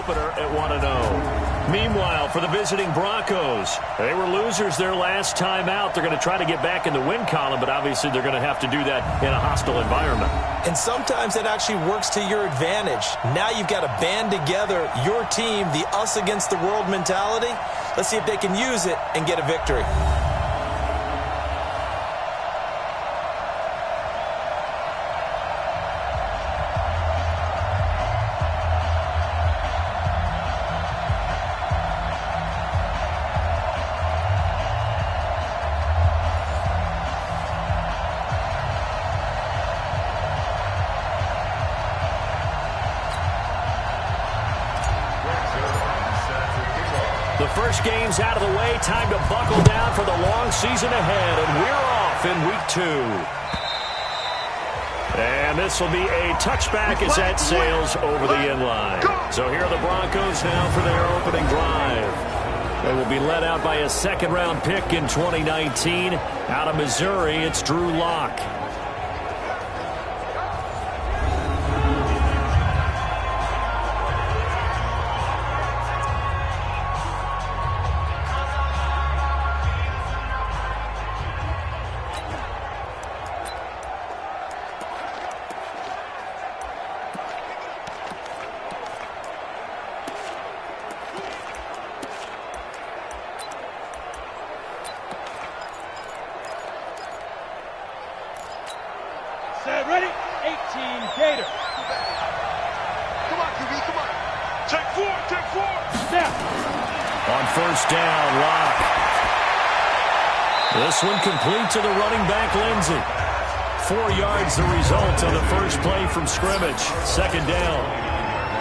opener at 1-0. Meanwhile, for the visiting Broncos, they were losers their last time out. They're going to try to get back in the win column, but obviously they're going to have to do that in a hostile environment. And sometimes it actually works to your advantage. Now you've got to band together your team, the us against the world mentality. Let's see if they can use it and get a victory. The first game's out of the way. Time to buckle down for the long season ahead. And we're off in week 2. And this will be a touchback as that sails over the inline. So here are the Broncos now for their opening drive. They will be led out by a second-round pick in 2019. Out of Missouri, it's Drew Lock. Ready? 18 Gator. Come on, QB, come on. Take 4, take 4. Snap. On first down, Lock. This one complete to the running back, Lindsey. 4 yards the result on the first play from scrimmage. Second down.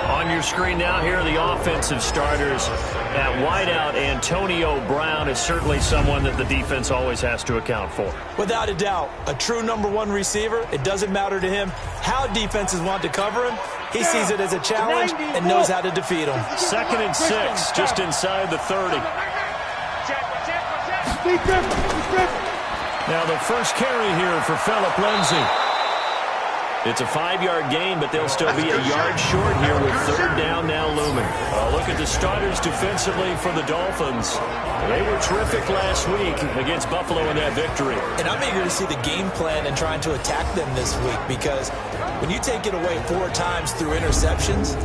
On your screen now, here are the offensive starters. At wideout, Antonio Brown is certainly someone that the defense always has to account for. Without a doubt, a true #1 receiver. It doesn't matter to him how defenses want to cover him. He sees it as a challenge and knows how to defeat them. 2nd and 6, just inside the 30. Now the first carry here for Phillip Lindsay. It's a 5-yard gain, but they'll still be a yard short here with third down now looming. Look at the starters defensively for the Dolphins. They were terrific last week against Buffalo in that victory. And I'm eager to see the game plan and trying to attack them this week, because when you take it away 4 times through interceptions,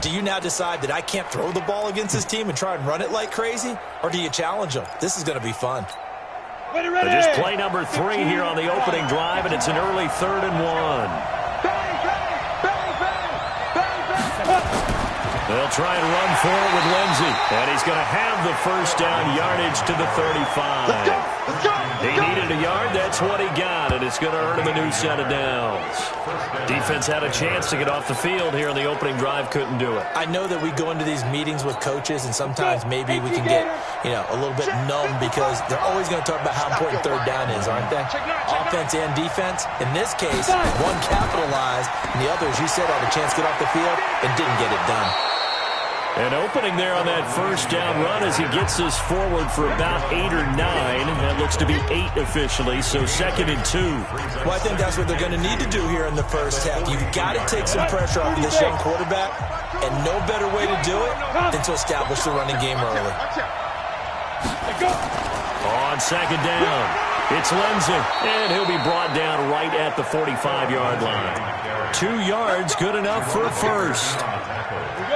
do you now decide that I can't throw the ball against this team and try and run it like crazy? Or do you challenge them? This is going to be fun. Ready. Just play number 3 here on the opening drive, and it's an early 3rd and 1. They'll try and run forward with Lindsey, and he's going to have the first down, yardage to the 35. He needed a yard, that's what he got, and it's going to earn him a new set of downs. Defense had a chance to get off the field here on the opening drive, couldn't do it. I know that we go into these meetings with coaches, and sometimes maybe we can get, a little bit numb, because they're always going to talk about how important third down is, aren't they? Offense and defense. In this case, one capitalized, and the other, as you said, had a chance to get off the field and didn't get it done. An opening there on that first down run as he gets this forward for about 8 or 9. That looks to be 8 officially, so 2nd and 2. Well, I think that's what they're going to need to do here in the first half. You've got to take some pressure off of this young quarterback, and no better way to do it than to establish the running game early. On 2nd down, it's Lindsey, and he'll be brought down right at the 45-yard line. 2 yards, good enough for a first.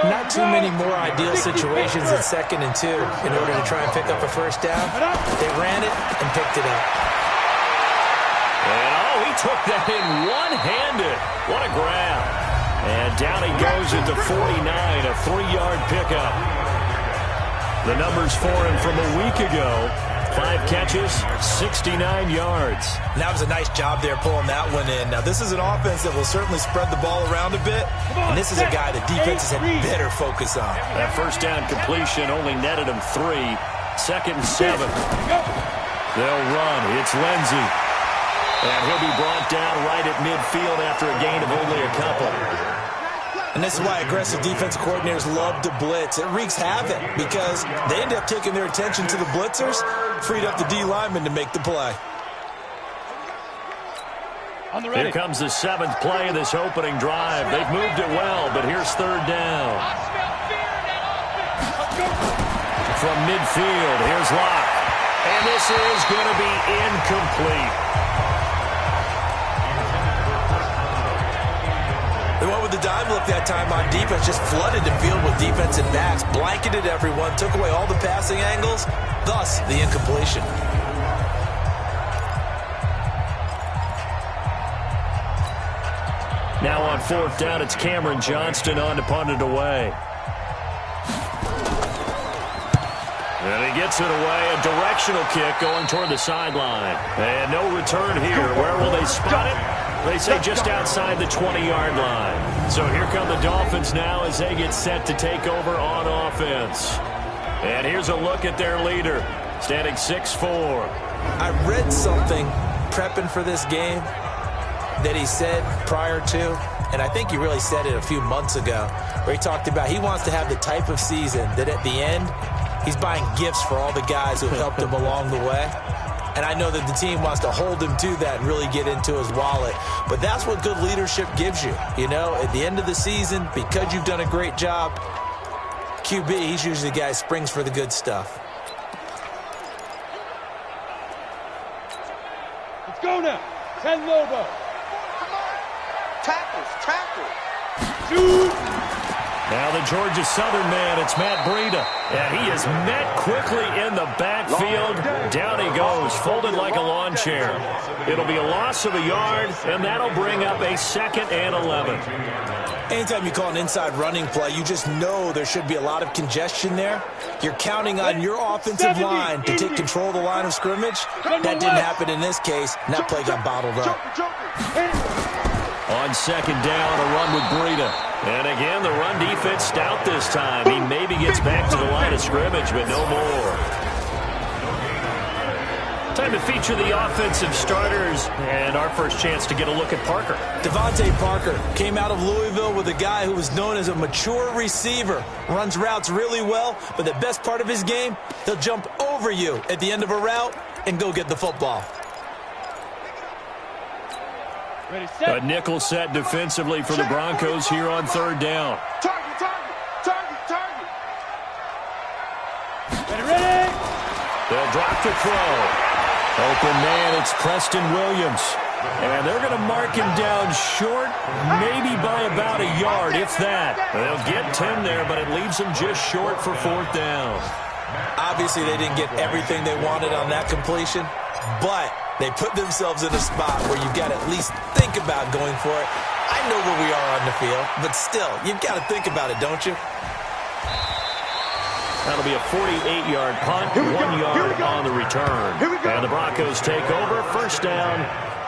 Not too many more ideal situations in 2nd and 2 in order to try and pick up a first down. They ran it and picked it up. And, he took that in one-handed. What a grab. And down he goes at the 49, a 3-yard pickup. The numbers for him from a week ago. 5 catches, 69 yards. That was a nice job there pulling that one in. Now, this is an offense that will certainly spread the ball around a bit, and this is a guy that defenses had better focus on. That first down completion only netted him 3. 2nd and 7. They'll run. It's Lindsey. And he'll be brought down right at midfield after a gain of only a couple. And this is why aggressive defensive coordinators love to blitz. It wreaks havoc because they end up taking their attention to the blitzers, freed up the D lineman to make the play. Here comes the 7th play of this opening drive. They've moved it well, but here's 3rd down. from midfield. Here's Locke. And this is going to be incomplete. They went with the dime look that time on defense, just flooded the field with defensive backs, blanketed everyone, took away all the passing angles, thus the incompletion. Now on fourth down, it's Cameron Johnston on to punt it away. And he gets it away, a directional kick going toward the sideline. And no return here. Where will they spot it? They say just outside the 20-yard line. So here come the Dolphins now as they get set to take over on offense. And here's a look at their leader, standing 6'4". I read something prepping for this game that he said prior to, and I think he really said it a few months ago, where he talked about he wants to have the type of season that at the end, he's buying gifts for all the guys who have helped him along the way. And I know that the team wants to hold him to that and really get into his wallet. But that's what good leadership gives you. You know, at the end of the season, because you've done a great job, QB, he's usually the guy who springs for the good stuff. Let's go now. 10 Lobo. Tackles. Shoot. Now the Georgia Southern man, it's Matt Breida. And he is met quickly in the backfield. Down he goes, folded like a lawn chair. It'll be a loss of a yard, and that'll bring up a 2nd and 11. Anytime you call an inside running play, you just know there should be a lot of congestion there. You're counting on your offensive line to take control of the line of scrimmage. That didn't happen in this case, and that play got bottled up. On 2nd down, a run with Breida. And again, the run defense stout this time. He maybe gets back to the line of scrimmage, but no more. Time to feature the offensive starters, and our first chance to get a look at Parker. Devontae Parker came out of Louisville with a guy who was known as a mature receiver. Runs routes really well, but the best part of his game, he'll jump over you at the end of a route and go get the football. Ready, set. A nickel set defensively for the Broncos here on 3rd down. Target. Ready. They'll drop the throw. Open man, it's Preston Williams. And they're going to mark him down short, maybe by about a yard, if that. They'll get 10 there, but it leaves them just short for 4th down. Obviously, they didn't get everything they wanted on that completion, but they put themselves in a spot where you've got to at least think about going for it. I know where we are on the field, but still, you've got to think about it, don't you? That'll be a 48-yard punt, 1 yard on the return. And the Broncos take over, 1st down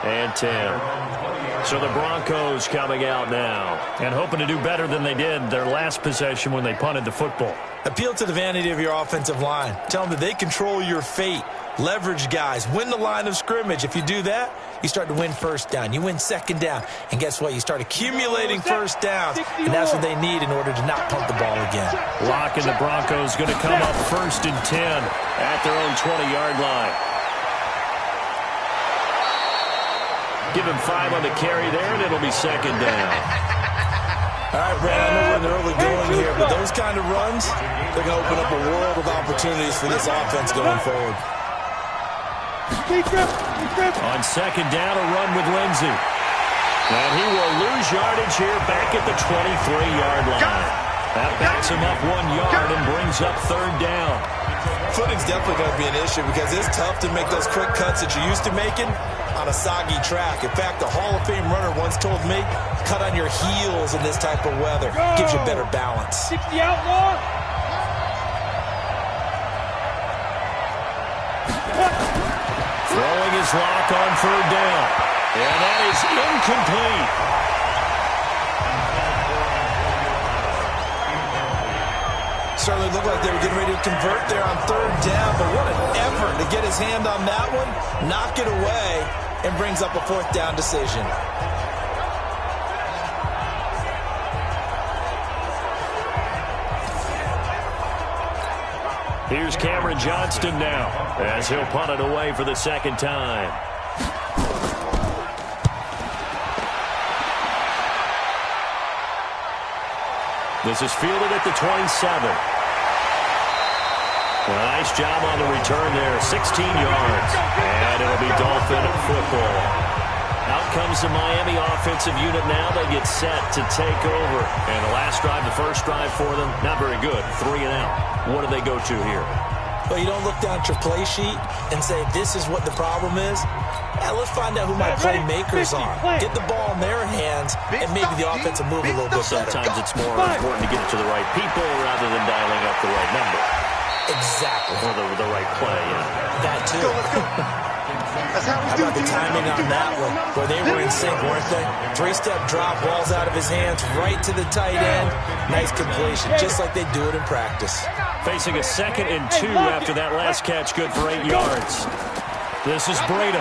and 10. So the Broncos coming out now and hoping to do better than they did their last possession when they punted the football. Appeal to the vanity of your offensive line. Tell them that they control your fate. Leverage guys. Win the line of scrimmage. If you do that, you start to win 1st down. You win 2nd down. And guess what? You start accumulating 1st downs. And that's what they need in order to not punt the ball again. Locke and the Broncos going to come up 1st and 10 at their own 20-yard line. Give him 5 on the carry there, and it'll be 2nd down. All right, Brad, I know we're in the early going here, but those kind of runs, they're going to open up a world of opportunities for this offense going forward. On 2nd down, a run with Lindsey. And he will lose yardage here back at the 23-yard line. That backs him up 1 yard and brings up 3rd down. Footing's definitely going to be an issue because it's tough to make those quick cuts that you're used to making on a soggy track. In fact, the Hall of Fame runner once told me, cut on your heels in this type of weather. Gives you better balance. 60 outlaw. Throwing his Locke on 3rd down. And that is incomplete. Certainly looked like they were getting ready to convert there on 3rd down, but what an effort to get his hand on that one, knock it away, and brings up a 4th down decision. Here's Cameron Johnston now as he'll punt it away for the 2nd time. This is fielded at the 27. Nice job on the return there. 16 yards. And it'll be Dolphin football. Out comes the Miami offensive unit now. They get set to take over. And the last drive, the first drive for them, not very good. 3 and out. What do they go to here? Well, you don't look down at your play sheet and say, this is what the problem is. Yeah, let's find out who my playmakers are. Get the ball in their hands, and maybe the offense will move a little bit better. Sometimes it's more important to get it to the right people rather than dialing up the right number. Exactly. Or the right play, yeah. That too. How about the timing on that one, where they were in sync, weren't they? 3-step drop, balls out of his hands, right to the tight end. Nice completion, just like they do it in practice. Facing a 2nd and 2 after that last catch, good for 8 yards. This is Breida.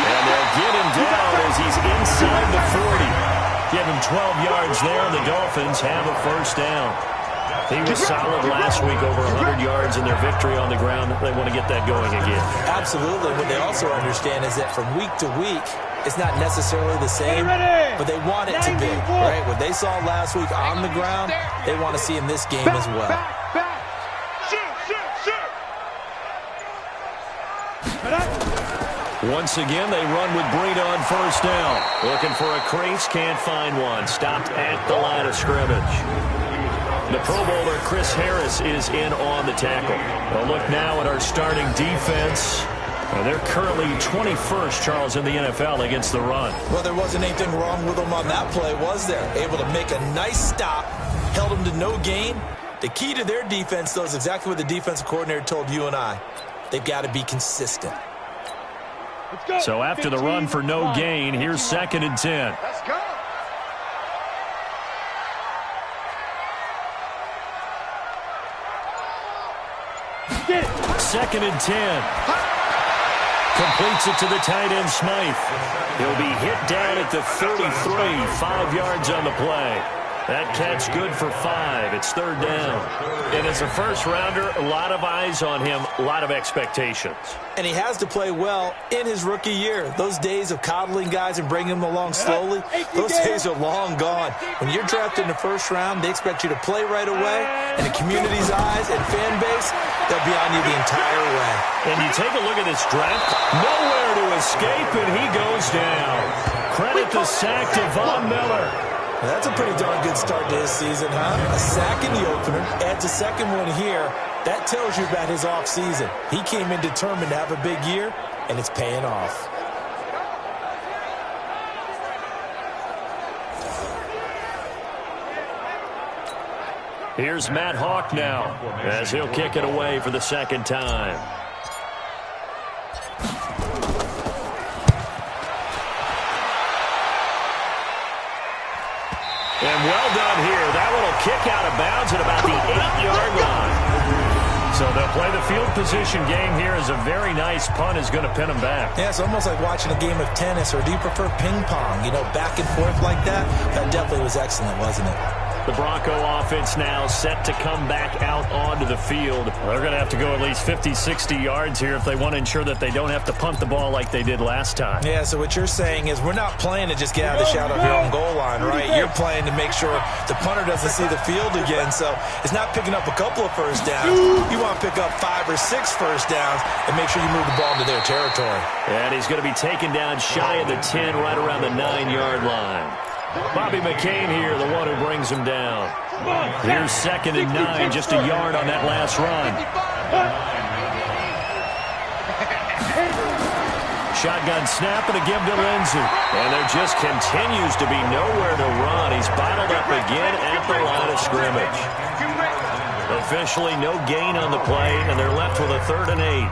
And they'll get him down as he's inside the 40. Give him 12 yards there, and the Dolphins have a first down. He was solid last week, over 100 yards in their victory on the ground. They want to get that going again. Absolutely. What they also understand is that from week to week, it's not necessarily the same, but they want it to be, right? What they saw last week on the ground, they want to see in this game as well. Once again, they run with Breida on first down. Looking for a crease, can't find one. Stopped at the line of scrimmage. The Pro Bowler, Chris Harris, is in on the tackle. We'll look now at our starting defense. They're currently 21st, Charles, in the NFL against the run. Well, there wasn't anything wrong with them on that play, was there? Able to make a nice stop, held them to no gain. The key to their defense, though, is exactly what the defensive coordinator told you and I. They've got to be consistent. So after the run for no gain, here's 2nd and 10. Let's go. Get it. 2nd and 10. Completes it to the tight end, Smythe. He'll be hit down at the 33. 5 yards on the play. That catch good for 5. It's 3rd down. And as a first-rounder, a lot of eyes on him, a lot of expectations. And he has to play well in his rookie year. Those days of coddling guys and bringing them along slowly, those days are long gone. When you're drafted in the first round, they expect you to play right away. And the community's eyes and fan base, they'll be on you the entire way. And you take a look at this draft, nowhere to escape, and he goes down. Credit the sack to Von Miller. That's a pretty darn good start to his season, huh? A sack in the opener, adds a second one here. That tells you about his offseason. He came in determined to have a big year, and it's paying off. Here's Matt Hawk now, as he'll kick it away for the 2nd time. And well done here. That one will kick out of bounds at about the 8-yard line. So they'll play the field position game here as a very nice punt is going to pin them back. Yeah, it's almost like watching a game of tennis, or do you prefer ping pong? You know, back and forth like that? That definitely was excellent, wasn't it? The Bronco offense now set to come back out onto the field. They're going to have to go at least 50, 60 yards here if they want to ensure that they don't have to punt the ball like they did last time. Yeah, so what you're saying is we're not playing to just get out of the shadow of your own goal line, right? You're playing to make sure the punter doesn't see the field again. So it's not picking up a couple of first downs. You want to pick up 5 or 6 first downs and make sure you move the ball into their territory. And he's going to be taken down shy of the 10, right around the 9-yard line. Bobby McCain here, the one who brings him down. Here's 2nd and 9, just a yard on that last run. Shotgun snap and a give to Lindsey. And there just continues to be nowhere to run. He's bottled up again at the line of scrimmage. Officially no gain on the play, and they're left with a 3rd and 8.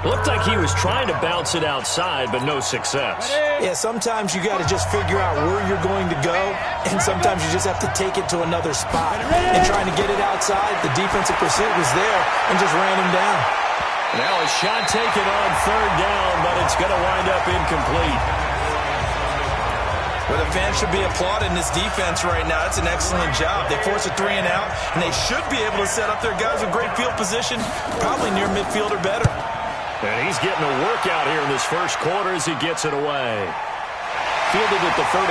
Looked like he was trying to bounce it outside, but no success. Yeah, sometimes you got to just figure out where you're going to go, and sometimes you just have to take it to another spot. And trying to get it outside, the defensive pursuit was there and just ran him down. Now a shot taken on 3rd down, but it's going to wind up incomplete. Well, the fans should be applauding this defense right now. It's an excellent job. They force a 3 and out, and they should be able to set up their guys with great field position, probably near midfield or better. And he's getting a workout here in this first quarter as he gets it away. Fielded at the 33.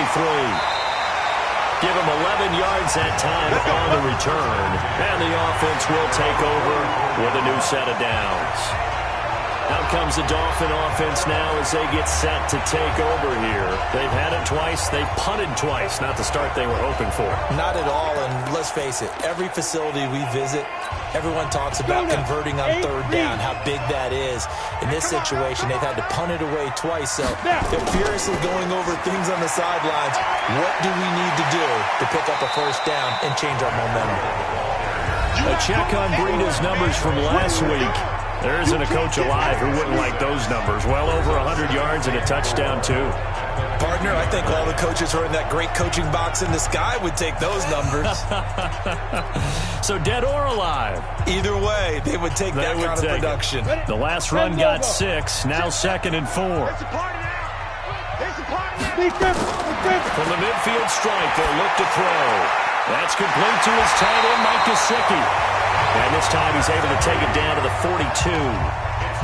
Give him 11 yards needs that time on the return. And the offense will take over with a new set of downs. Out comes the Dolphin offense now as they get set to take over here. They've had it twice. They've punted twice. Not the start they were hoping for. Not at all, and let's face it, every facility we visit, everyone talks about converting on third down, how big that is. In this situation, they've had to punt it away twice, so they're furiously going over things on the sidelines. What do we need to do to pick up a first down and change our momentum? A check on Breida's numbers from last week. There isn't a coach alive who wouldn't like those numbers. Well over 100 yards and a touchdown, too. Partner, I think all the coaches who are in that great coaching box in the sky would take those numbers. So dead or alive? Either way, they would take that kind of production. The last run got 6, now 2nd and 4. From the midfield strike, they'll look to throw. That's complete to his tight end, Mike Gesicki. And this time he's able to take it down to the 42.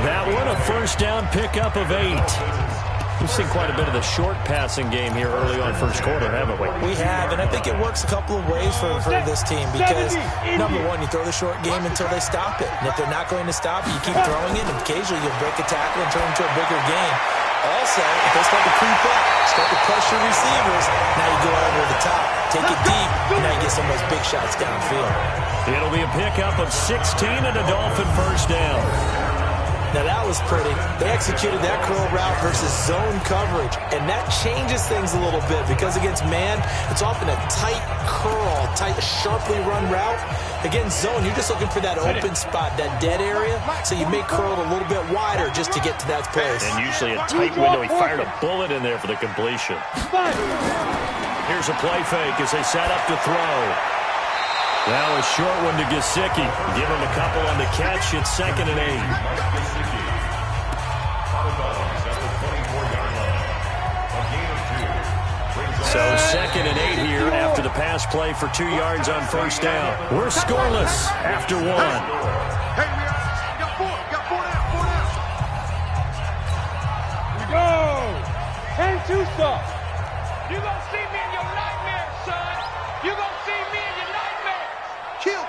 That one a first down pickup of 8. We've seen quite a bit of the short passing game here early on first quarter, haven't we? We have, and I think it works a couple of ways for this team because, number one, you throw the short game until they stop it. And if they're not going to stop it, you keep throwing it, and occasionally you'll break a tackle and turn it into a bigger game. Also, if they start to creep up, start to pressure receivers, now you go over the top, take it deep, and now you get some of those big shots downfield. It'll be a pickup of 16 and a Dolphin first down. Now, that was pretty. They executed that curl route versus zone coverage, and that changes things a little bit because against man, it's often a tight curl, tight, sharply run route. Against zone, you're just looking for that open spot, that dead area, so you may curl it a little bit wider just to get to that place. And usually a tight window. He fired a bullet in there for the completion. Here's a play fake as they set up to throw. Now a short one to Gesicki. Give him a couple on the catch. It's 2nd and 8. So 2nd and 8 here after the pass play for 2 yards on first down. We're scoreless after 1. Hey, we got 4 down. Go! And Tucson. You gonna see me in your nightmares, son. You gonna see me in your nightmares. Kill.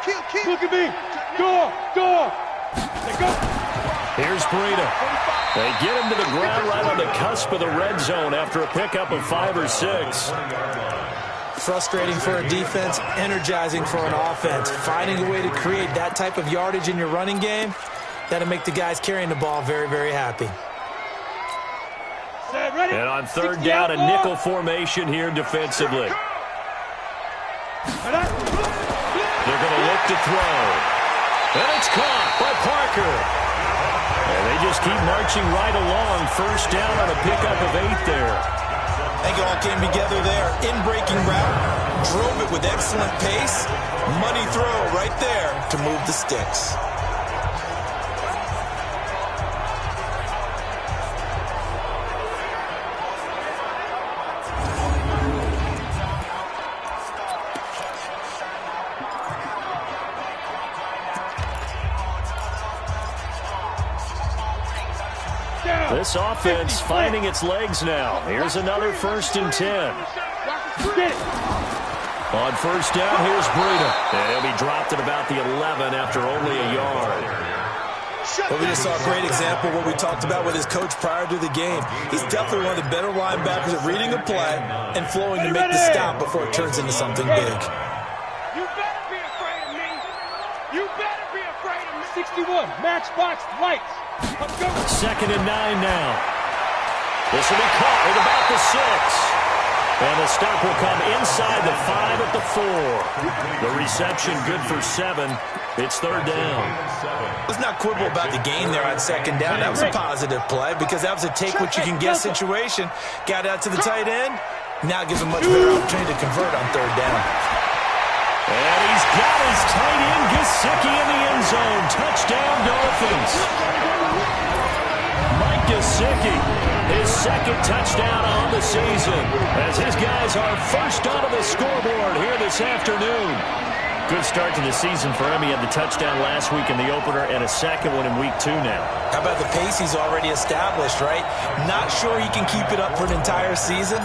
Look at me. Go. Let go. Here's Breida. They get him to the ground right on the cusp of the red zone after a pickup of 5 or 6. Frustrating for a defense, energizing for an offense. Finding a way to create that type of yardage in your running game, that'll make the guys carrying the ball very, very happy. And on third down, a nickel formation here defensively. They're going to look to throw. And it's caught by Parker. And they just keep marching right along. First down on a pickup of 8 there. I think it all came together there. In-breaking route. Drove it with excellent pace. Money throw right there to move the sticks. This offense finding its legs now. Here's another 1st and 10. On first down, here's Breida. And he'll be dropped at about the 11 after only a yard. Well, we just saw a great example of what we talked about with his coach prior to the game. He's definitely one of the better linebackers at reading a play and flowing to make the stop before it turns into something big. You better be afraid of me. You better be afraid of me. 61, matchbox lights. 2nd and 9 now. This will be caught at about the 6. And the stop will come inside the 5 at the 4. The reception good for 7. It's third down. Let's not quibble about the gain there on second down. That was a positive play because that was a take-what-you-can-get situation. Got out to the tight end. Now it gives him a much better opportunity to convert on third down. And he's got his tight end, Gesicki, in the end zone. Touchdown, Dolphins. Mike Gesicki, his 2nd touchdown on the season, as his guys are first onto the scoreboard here this afternoon. Good start to the season for him. He had the touchdown last week in the opener and a 2nd one in week 2 now. How about the pace he's already established, right? Not sure he can keep it up for an entire season,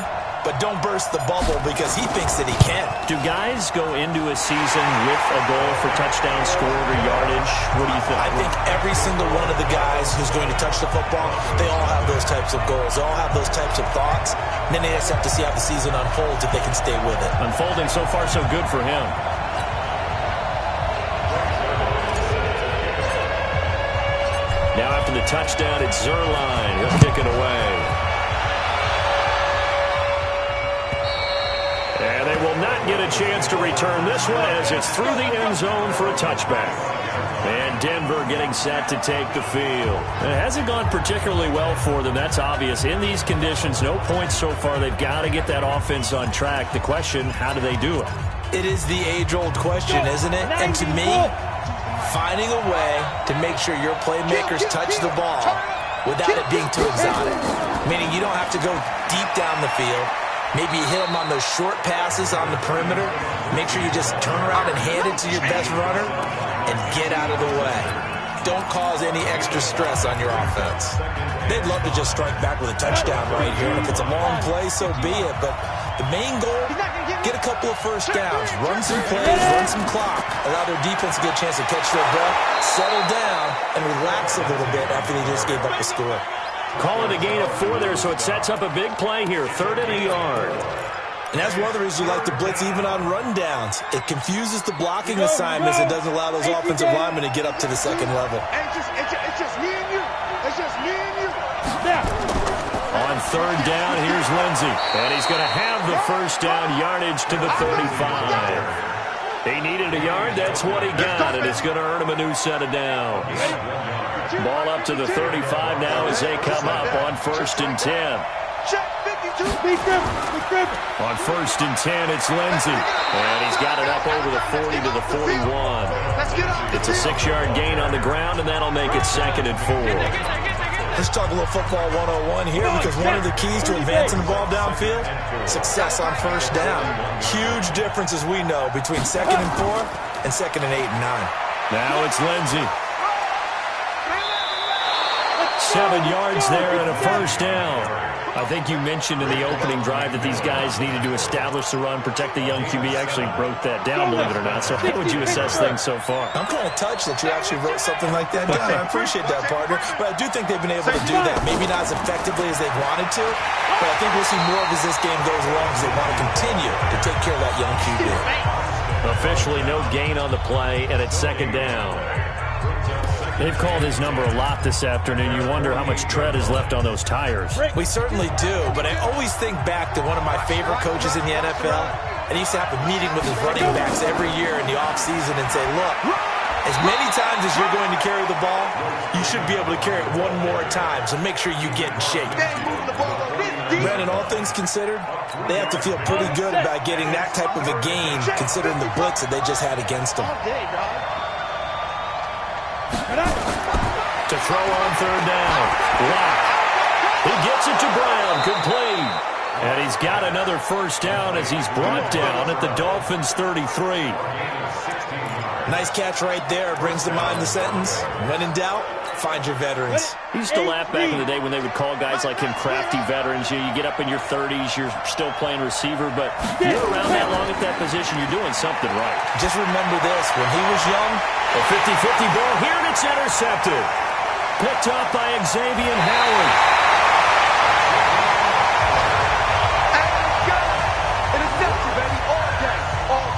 but don't burst the bubble because he thinks that he can. Do guys go into a season with a goal for touchdown scored or yardage? What do you think? I think every single one of the guys who's going to touch the football, they all have those types of goals. They all have those types of thoughts. And then they just have to see how the season unfolds if they can stay with it. Unfolding so far so good for him. Now after the touchdown, it's Zerline. He'll kick it away. And they will not get a chance to return this one as it's through the end zone for a touchback. And Denver getting set to take the field. It hasn't gone particularly well for them. That's obvious. In these conditions, no points so far. They've got to get that offense on track. The question, how do they do it? It is the age-old question, isn't it? And to me, finding a way to make sure your playmakers touch the ball without it being too exotic. Meaning you don't have to go deep down the field. Maybe you hit them on those short passes on the perimeter. Make sure you just turn around and hand it to your best runner and get out of the way. Don't cause any extra stress on your offense. They'd love to just strike back with a touchdown right here. And if it's a long play, so be it. But the main goal, get a couple of first downs. Run some plays, run some clock. Allow their defense a good chance to catch their breath, settle down, and relax a little bit after they just gave up a score. Call it a gain of 4 there, so it sets up a big play here. 3rd and a yard. And that's one of the reasons you like to blitz even on rundowns. It confuses the blocking assignments. It doesn't allow those offensive linemen to get up to the second level. It's just me and you. It's just me and you. On 3rd down, here's Lindsey. And he's going to have the first down yardage to the 35. He needed a yard. That's what he got, and it's going to earn him a new set of downs. Ball up to the 35 now as they come up on 1st and 10. On 1st and 10, it's Lindsey. And he's got it up over the 40 to the 41. It's a 6-yard gain on the ground, and that'll make it 2nd and 4. Let's talk a little football 101 here, because one of the keys to advancing the ball downfield, success on 1st down. Huge difference, as we know, between 2nd and 4 and 2nd and 8 and 9. Now it's Lindsey. 7 yards there and a 1st down. I think you mentioned in the opening drive that these guys needed to establish the run, protect the young QB. Actually broke that down, believe it or not. So how would you assess things so far? I'm kind of touched that you actually wrote something like that down. I appreciate that, partner. But I do think they've been able to do that. Maybe not as effectively as they wanted to, but I think we'll see more of as this game goes along because they want to continue to take care of that young QB. Officially no gain on the play, and it's 2nd down. They've called his number a lot this afternoon. You wonder how much tread is left on those tires. We certainly do, but I always think back to one of my favorite coaches in the NFL, and he used to have a meeting with his running backs every year in the offseason and say, look, as many times as you're going to carry the ball, you should be able to carry it one more time, so make sure you get in shape. Brandon, all things considered, they have to feel pretty good about getting that type of a gain considering the blitz that they just had against them. To throw on 3rd down. Lock. He gets it to Brown. Complete. And he's got another 1st down as he's brought down at the Dolphins' 33. Nice catch right there. Brings to mind the sentence, when in doubt, find your veterans. He used to laugh back in the day when they would call guys like him crafty veterans. You get up in your 30s, you're still playing receiver, but you're around that long at that position, you're doing something right. Just remember this, when he was young, a 50-50 ball here, and it's intercepted. Picked up by Xavier Howard.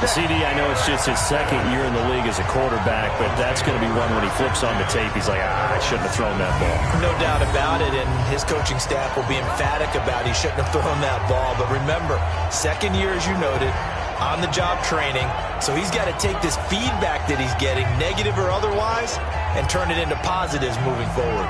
The CD, I know it's just his 2nd year in the league as a quarterback, but that's going to be one when he flips on the tape. He's like, I shouldn't have thrown that ball. No doubt about it, and his coaching staff will be emphatic about he shouldn't have thrown that ball. But remember, 2nd year, as you noted, on-the-job training, so he's got to take this feedback that he's getting, negative or otherwise, and turn it into positives moving forward.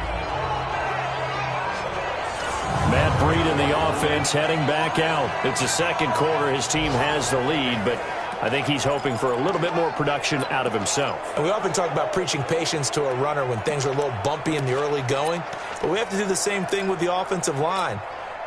Matt Breed in the offense heading back out. It's the 2nd quarter. His team has the lead, but I think he's hoping for a little bit more production out of himself. And we often talk about preaching patience to a runner when things are a little bumpy in the early going, but we have to do the same thing with the offensive line.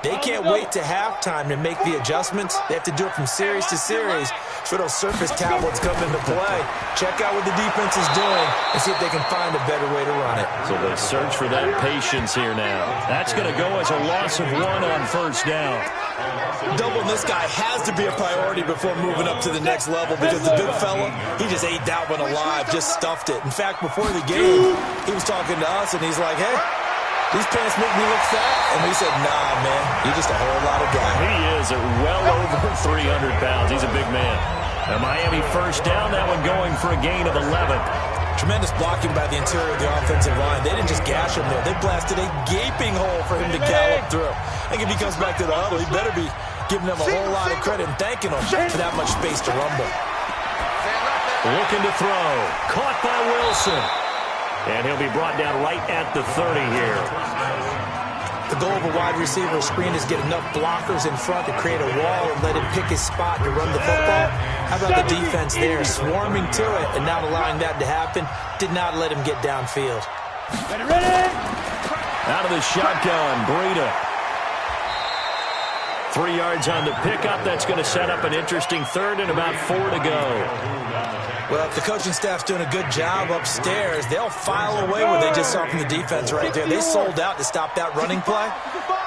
They can't wait to halftime to make the adjustments. They have to do it from series to series. So those surface tablets come into play. Check out what the defense is doing and see if they can find a better way to run it. So they search for that patience here now. That's going to go as a loss of 1 on first down. Doubling this guy has to be a priority before moving up to the next level because the big fella, he just ate that one alive, just stuffed it. In fact, before the game, he was talking to us, and he's like, hey, these pants make me look fat. And we said, nah, man, you're just a whole lot of guy. He is at well over 300 pounds. He's a big man. Now Miami first down, that one going for a gain of 11. Tremendous blocking by the interior of the offensive line. They didn't just gash him there. They blasted a gaping hole for him to gallop through. I think if he comes back to the huddle, he better be giving them a whole lot of credit and thanking them for that much space to rumble. Looking to throw. Caught by Wilson. And he'll be brought down right at the 30 here. The goal of a wide receiver screen is get enough blockers in front to create a wall and let him pick his spot to run the football. How about the defense there, swarming to it and not allowing that to happen? Did not let him get downfield. Ready? Out of the shotgun, Breida. 3 yards on the pickup. That's going to set up an interesting third and about 4 to go. Well, if the coaching staff's doing a good job upstairs, they'll file away what they just saw from the defense right there. They sold out to stop that running play.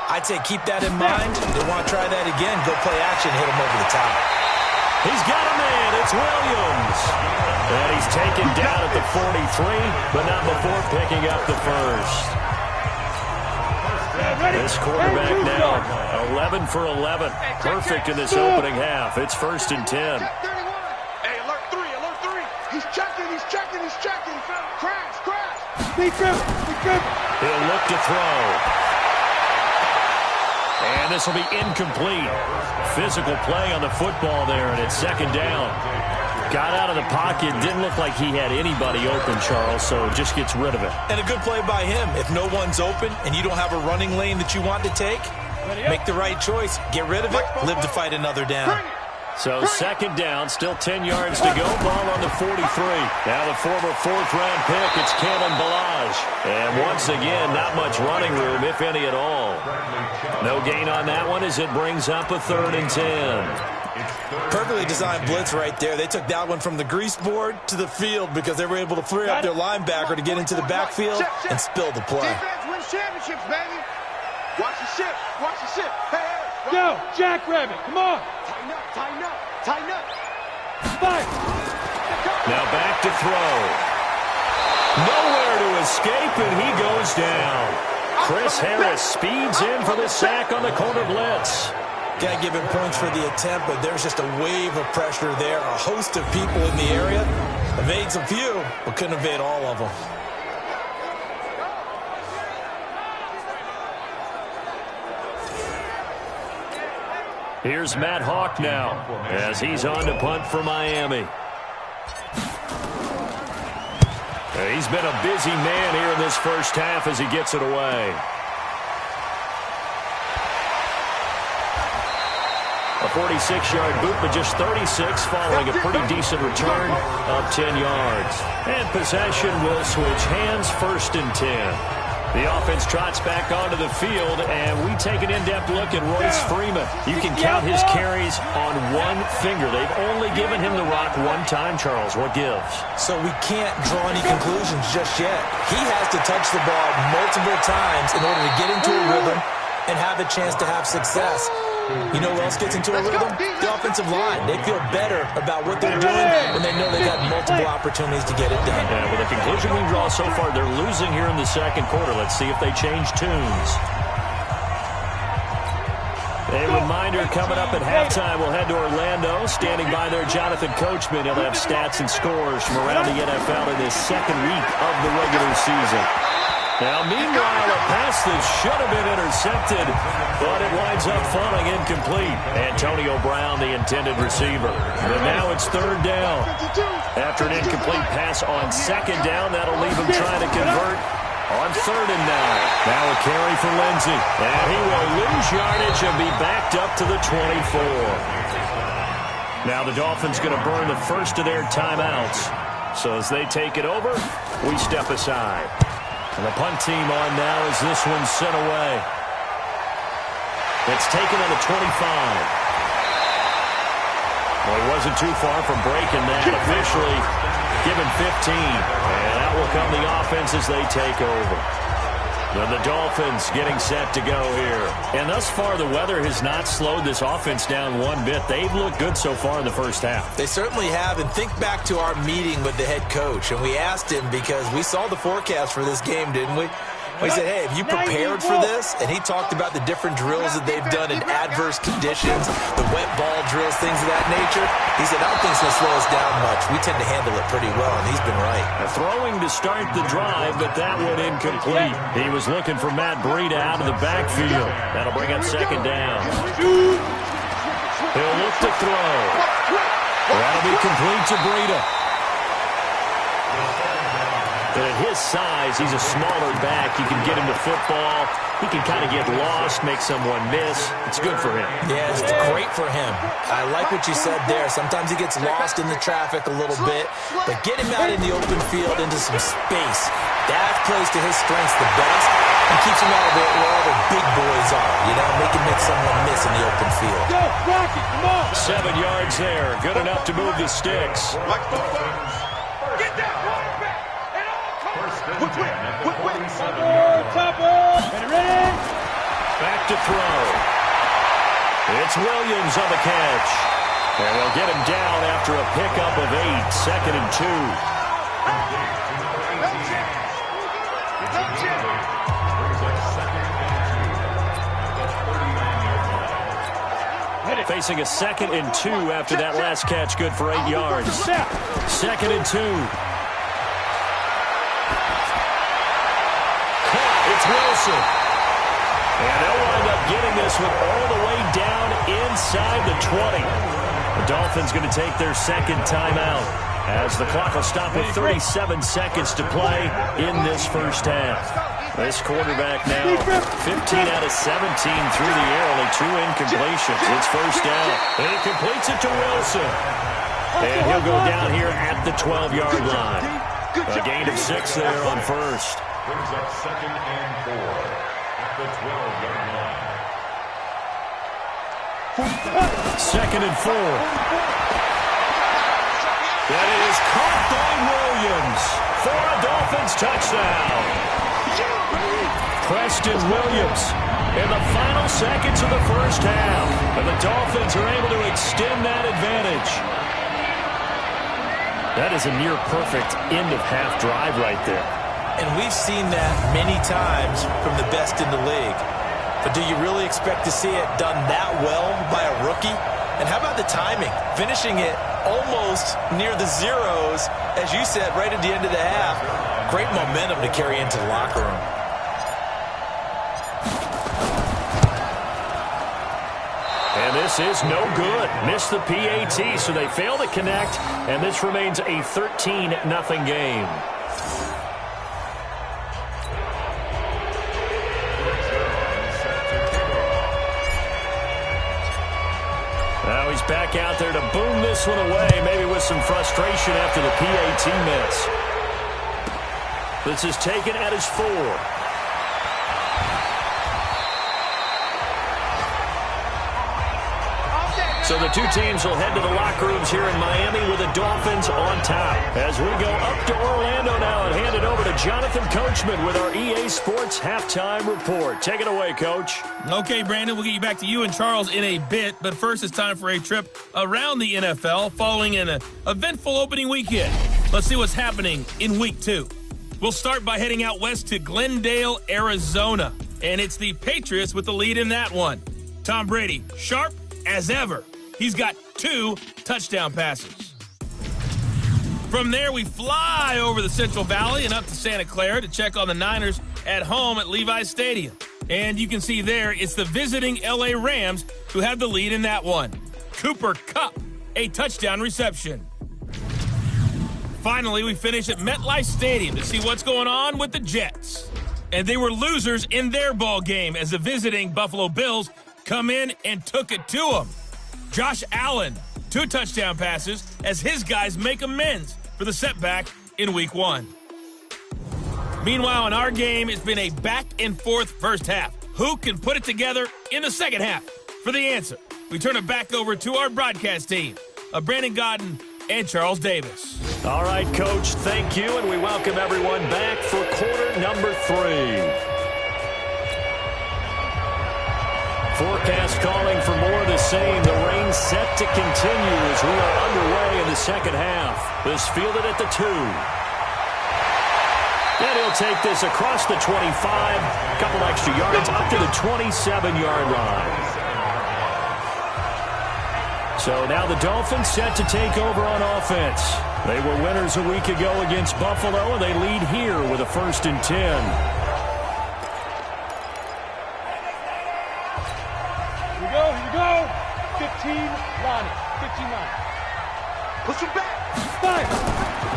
I'd say keep that in mind. They want to try that again. Go play action, hit him over the top. He's got a man. It's Williams. And he's taken down at the 43, but not before picking up the first. This quarterback now, 11 for 11. Perfect in this opening half. It's 1st and 10. Hey, alert 3. He's checking. Crash. Be careful. He'll look to throw. And this will be incomplete. Physical play on the football there, and it's 2nd down. Got out of the pocket. Didn't look like he had anybody open, Charles, so just gets rid of it. And a good play by him. If no one's open and you don't have a running lane that you want to take, make the right choice. Get rid of it. Live to fight another down. So 2nd down, still 10 yards to go. Ball on the 43. Now the former 4th-round pick, it's Kalen Ballage. And once again, not much running room, if any at all. No gain on that one as it brings up a 3rd and 10. Perfectly designed blitz right there. They took that one from the grease board to the field because they were able to free up their linebacker to get into the backfield and spill the play. Defense wins championships, baby. Watch the ship. Hey. Go, Jackrabbit. Come on. Tighten up. Fight. Now back to throw. Nowhere to escape, and he goes down. Chris Harris speeds in for the sack on the corner blitz. Got to give him points for the attempt, but there's just a wave of pressure there. A host of people in the area. Evades a few, but couldn't evade all of them. Here's Matt Hawk now as he's on to punt for Miami. He's been a busy man here in this first half as he gets it away. A 46-yard boot, but just 36 following a pretty decent return of 10 yards. And possession will switch hands, 1st and 10. The offense trots back onto the field, and we take an in-depth look at Royce Freeman. You can count his carries on one finger. They've only given him the rock one time, Charles. What gives? So we can't draw any conclusions just yet. He has to touch the ball multiple times in order to get into a rhythm and have a chance to have success. You know who else gets into a rhythm? The offensive line. They feel better about what they're doing when they know they've got multiple opportunities to get it done. Yeah, with the conclusion we draw so far, they're losing here in the 2nd quarter. Let's see if they change tunes. A reminder coming up at halftime, we'll head to Orlando. Standing by there, Jonathan Coachman. He'll have stats and scores from around the NFL in this 2nd week of the regular season. Now, meanwhile, a pass that should have been intercepted, but it winds up falling incomplete. Antonio Brown, the intended receiver. But now it's 3rd down. After an incomplete pass on 2nd down, that'll leave him trying to convert on 3rd and 9. Now a carry for Lindsey. And he will lose yardage and be backed up to the 24. Now the Dolphins going to burn the first of their timeouts. So as they take it over, we step aside. And the punt team on now as this one's sent away. It's taken on the 25. Well, he wasn't too far from breaking that. Officially given 15. And out will come the offense as they take over. And the Dolphins getting set to go here. And thus far, the weather has not slowed this offense down one bit. They've looked good so far in the first half. They certainly have. And think back to our meeting with the head coach. And we asked him because we saw the forecast for this game, didn't we? We said, hey, have you prepared for this? And he talked about the different drills that they've done in adverse conditions, the wet ball drills, things of that nature. He said, I don't think it's going to slow us down much. We tend to handle it pretty well, and he's been right. Throwing to start the drive, but that one incomplete. He was looking for Matt Breida out of the backfield. That'll bring up second down. He'll look to throw. That'll be complete to Breida. But at his size, he's a smaller back. You can get him to football. He can kind of get lost, make someone miss. It's good for him. Yeah, it's great for him. I like what you said there. Sometimes he gets lost in the traffic a little bit, but get him out in the open field into some space. That plays to his strengths the best and keeps him out of where all the big boys are, make him make someone miss in the open field. Go, Rocky, come on. 7 yards there. Good enough to move the sticks. Get that quarterback and all comes. Quick. Ready? Back to throw. It's Williams on the catch. And they'll get him down after a pickup of 8. Second and 2. Facing a 2nd and 2 after that last catch, good for 8 yards. 2nd and 2. It's Wilson. And they'll wind up getting this one all the way down inside the 20. The Dolphins going to take their second timeout as the clock will stop with 37 seconds to play in this first half. This quarterback now 15 out of 17 through the air, only 2 incompletions. It's first down. And he completes it to Wilson. And he'll go down here at the 12-yard line. A gain of 6 there on first. Brings up 2nd and 4 at the 12-yard line. 2nd and 4. That is caught by Williams for a Dolphins touchdown. Preston Williams in the final seconds of the first half. And the Dolphins are able to extend that advantage. That is a near-perfect end-of-half drive right there. And we've seen that many times from the best in the league. But do you really expect to see it done that well by a rookie? And how about the timing? Finishing it almost near the zeros, as you said, right at the end of the half. Great momentum to carry into the locker room. And this is no good. Missed the PAT, so they fail to connect. And this remains a 13-0 game. Now he's back out there to boom this one away, maybe with some frustration after the PAT miss. This is taken at his 4. So the 2 teams will head to the locker rooms here in Miami with the Dolphins on top. As we go up to Orlando now and hand it over to Jonathan Coachman with our EA Sports Halftime Report. Take it away, Coach. Okay, Brandon, we'll get you back to you and Charles in a bit. But first, it's time for a trip around the NFL following an eventful opening weekend. Let's see what's happening in Week 2. We'll start by heading out west to Glendale, Arizona. And it's the Patriots with the lead in that one. Tom Brady, sharp as ever. He's got 2 touchdown passes. From there, we fly over the Central Valley and up to Santa Clara to check on the Niners at home at Levi's Stadium. And you can see there, it's the visiting L.A. Rams who have the lead in that one. Cooper Kupp, a touchdown reception. Finally, we finish at MetLife Stadium to see what's going on with the Jets. And they were losers in their ball game as the visiting Buffalo Bills come in and took it to them. Josh Allen, 2 touchdown passes as his guys make amends for the setback in Week 1. Meanwhile, in our game, it's been a back-and-forth first half. who can put it together in the second half? For the answer, we turn it back over to our broadcast team of Brandon Godden and Charles Davis. All right, Coach, thank you, and we welcome everyone back for quarter number 3. Forecast calling for more of the same. The rain set to continue as we are underway in the second half. This fielded at the 2. And he'll take this across the 25, a couple extra yards up to the 27-yard line. So now the Dolphins set to take over on offense. They were winners a week ago against Buffalo, and they lead here with a 1st and 10. Here we go. 15, Lonnie. 15, Lonnie. Push him back. 5.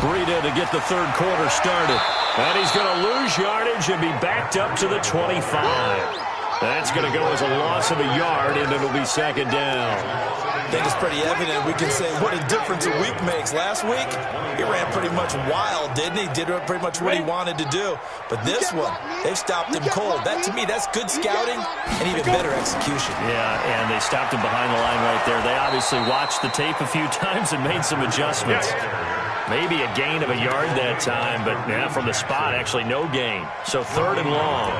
Breida to get the third quarter started. And he's going to lose yardage and be backed up to the 25. That's going to go as a loss of a yard, and it'll be 2nd down. I think it's pretty evident. We can say what a difference a week makes. Last week, he ran pretty much wild, didn't he? Did pretty much what he wanted to do. But this one, they've stopped him cold. That, to me, that's good scouting and even better execution. Yeah, and they stopped him behind the line right there. They obviously watched the tape a few times and made some adjustments. Maybe a gain of a yard that time, but yeah, from the spot, actually no gain. So 3rd and long.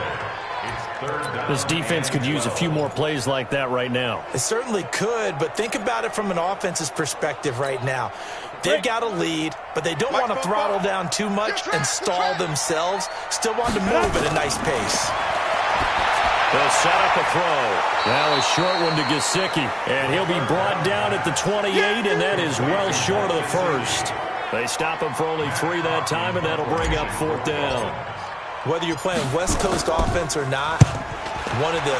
This defense could use a few more plays like that right now. It certainly could, but think about it from an offense's perspective right now. They've got a lead, but they don't want to throttle down too much and stall themselves. Still want to move at a nice pace. They'll set up a throw. Now a short one to Gesicki, and he'll be brought down at the 28, and that is well short of the 1st. They stop him for only 3 that time, and that'll bring up 4th down. Whether you're playing West Coast offense or not, one of the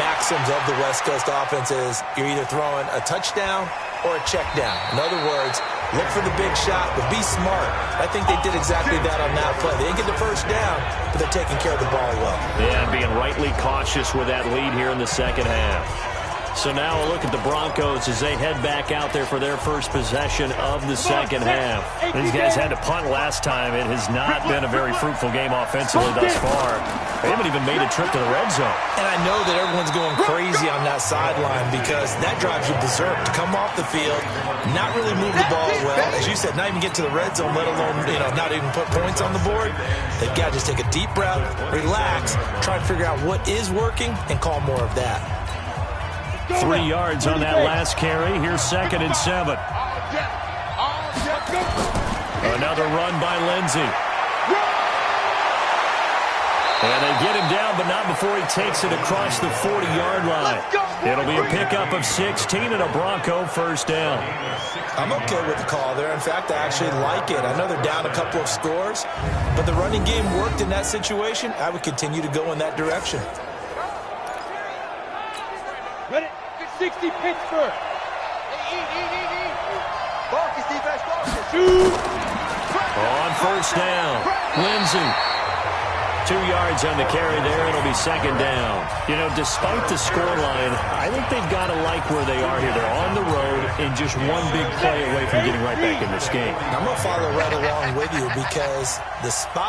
maxims of the West Coast offense is you're either throwing a touchdown or a check down. In other words, look for the big shot, but be smart. I think they did exactly that on that play. They didn't get the 1st down, but they're taking care of the ball well. Yeah, and being rightly cautious with that lead here in the second half. So now a look at the Broncos as they head back out there for their first possession of the second half. These guys had to punt last time. It has not been a very fruitful game offensively thus far. They haven't even made a trip to the red zone. And I know that everyone's going crazy on that sideline because that drives you berserk to come off the field, not really move the ball well. As you said, not even get to the red zone, let alone, not even put points on the board. They've got to just take a deep breath, relax, try and figure out what is working, and call more of that. 3 yards on that last carry. Here's 2nd and 7. Another run by Lindsey. And they get him down, but not before he takes it across the 40-yard line. It'll be a pickup of 16 and a Bronco 1st down. I'm okay with the call there. In fact, I actually like it. I know they're down a couple of scores, but the running game worked in that situation. I would continue to go in that direction. Ready? 60 Pittsburgh. Marcus, defense, Marcus. 2. On 1st down, Lindsey. 2 yards on the carry there. It'll be 2nd down. Despite the scoreline, I think they've got to like where they are here. They're on the road and just one big play away from getting right back in this game. I'm going to follow right along with you because the spot